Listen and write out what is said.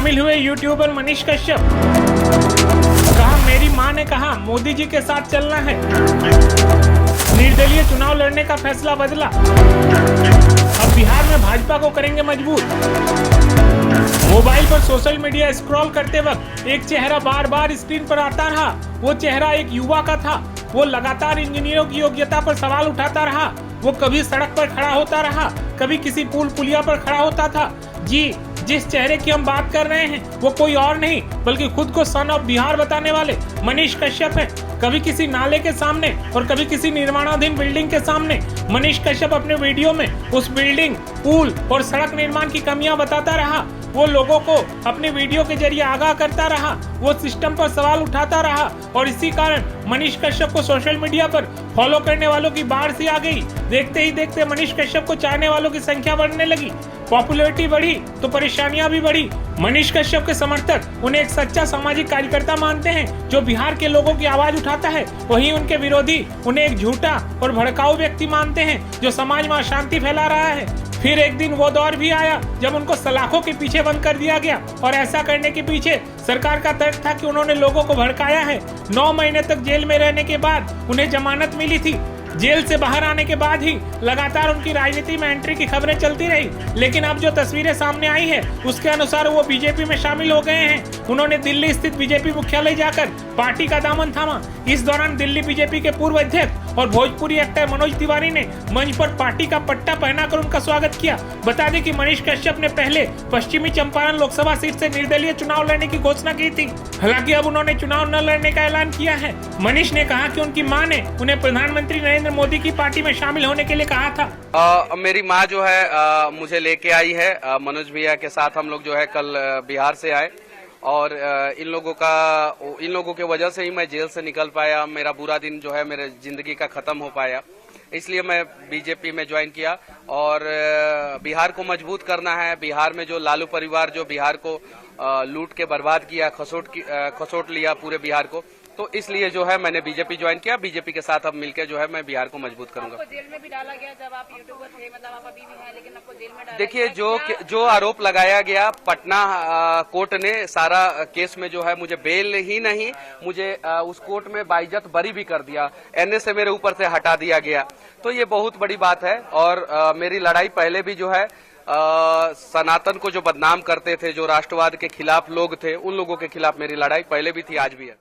शामिल हुए यूट्यूबर मनीष कश्यप। कहा, मेरी मां ने कहा मोदी जी के साथ चलना है। निर्दलीय चुनाव लड़ने का फैसला बदला। अब बिहार में भाजपा को करेंगे मजबूत। मोबाइल पर सोशल मीडिया स्क्रॉल करते वक्त एक चेहरा बार बार स्क्रीन पर आता रहा। वो चेहरा एक युवा का था। वो लगातार इंजीनियरों की योग्यता पर सवाल उठाता रहा। वो कभी सड़क पर खड़ा होता रहा, कभी किसी पुल पुलिया पर खड़ा होता था। जी, जिस चेहरे की हम बात कर रहे हैं वो कोई और नहीं बल्कि खुद को सन ऑफ बिहार बताने वाले मनीष कश्यप हैं। कभी किसी नाले के सामने और कभी किसी निर्माणाधीन बिल्डिंग के सामने मनीष कश्यप अपने वीडियो में उस बिल्डिंग, पुल और सड़क निर्माण की कमियां बताता रहा। वो लोगों को अपने वीडियो के जरिए आगाह करता रहा। वो सिस्टम पर सवाल उठाता रहा और इसी कारण मनीष कश्यप को सोशल मीडिया पर फॉलो करने वालों की बाढ़ सी आ गई। देखते ही देखते मनीष कश्यप को चाहने वालों की संख्या बढ़ने लगी। पॉपुलैरिटी बढ़ी तो परेशानियां भी बढ़ी। मनीष कश्यप के समर्थक उन्हें एक सच्चा सामाजिक कार्यकर्ता मानते हैं जो बिहार के लोगों की आवाज उठाता है। वहीं उनके विरोधी उन्हें एक झूठा और भड़काऊ व्यक्ति मानते हैं जो समाज में अशांति फैला रहा है। फिर एक दिन वो दौर भी आया जब उनको सलाखों के पीछे बंद कर दिया गया और ऐसा करने के पीछे सरकार का तर्क था कि उन्होंने लोगों को भड़काया है। 9 महीने तक जेल में रहने के बाद उन्हें जमानत मिली थी। जेल से बाहर आने के बाद ही लगातार उनकी राजनीति में एंट्री की खबरें चलती रही, लेकिन अब जो तस्वीरें सामने आई है उसके अनुसार वो बीजेपी में शामिल हो गए हैं। उन्होंने दिल्ली स्थित बीजेपी मुख्यालय जाकर पार्टी का दामन थामा। इस दौरान दिल्ली बीजेपी के पूर्व अध्यक्ष और भोजपुरी एक्टर मनोज तिवारी ने मंच पर पार्टी का पट्टा पहनाकर उनका स्वागत किया। बता दें कि मनीष कश्यप ने पहले पश्चिमी चंपारण लोकसभा सीट से निर्दलीय चुनाव लड़ने की घोषणा की थी। हालांकि अब उन्होंने चुनाव न लड़ने का ऐलान किया है। मनीष ने कहा कि उनकी मां ने उन्हें प्रधानमंत्री नरेंद्र मोदी की पार्टी में शामिल होने के लिए कहा था। मेरी माँ जो है मुझे लेके आई है। मनोज भैया के साथ हम लोग जो है कल बिहार से आए और इन लोगों के वजह से ही मैं जेल से निकल पाया। मेरा बुरा दिन जो है मेरे जिंदगी का खत्म हो पाया, इसलिए मैं बीजेपी में ज्वाइन किया और बिहार को मजबूत करना है। बिहार में जो लालू परिवार जो बिहार को लूट के बर्बाद किया, खसोट लिया पूरे बिहार को, तो इसलिए जो है मैंने बीजेपी ज्वाइन किया। बीजेपी के साथ अब मिलकर जो है मैं बिहार को मजबूत करूंगा। आपको जेल में भी डाला गया जब आप यूट्यूबर थे, मतलब आप अभी भी हैं, लेकिन आपको जेल में डाला देखिए जो आरोप लगाया गया, पटना कोर्ट ने सारा केस में जो है मुझे बेल ही नहीं, मुझे उस कोर्ट में बाइज्जत बरी भी कर दिया। एनए मेरे ऊपर से हटा दिया गया, तो ये बहुत बड़ी बात है। और मेरी लड़ाई पहले भी जो है सनातन को जो बदनाम करते थे, जो राष्ट्रवाद के खिलाफ लोग थे, उन लोगों के खिलाफ मेरी लड़ाई पहले भी थी, आज भी है।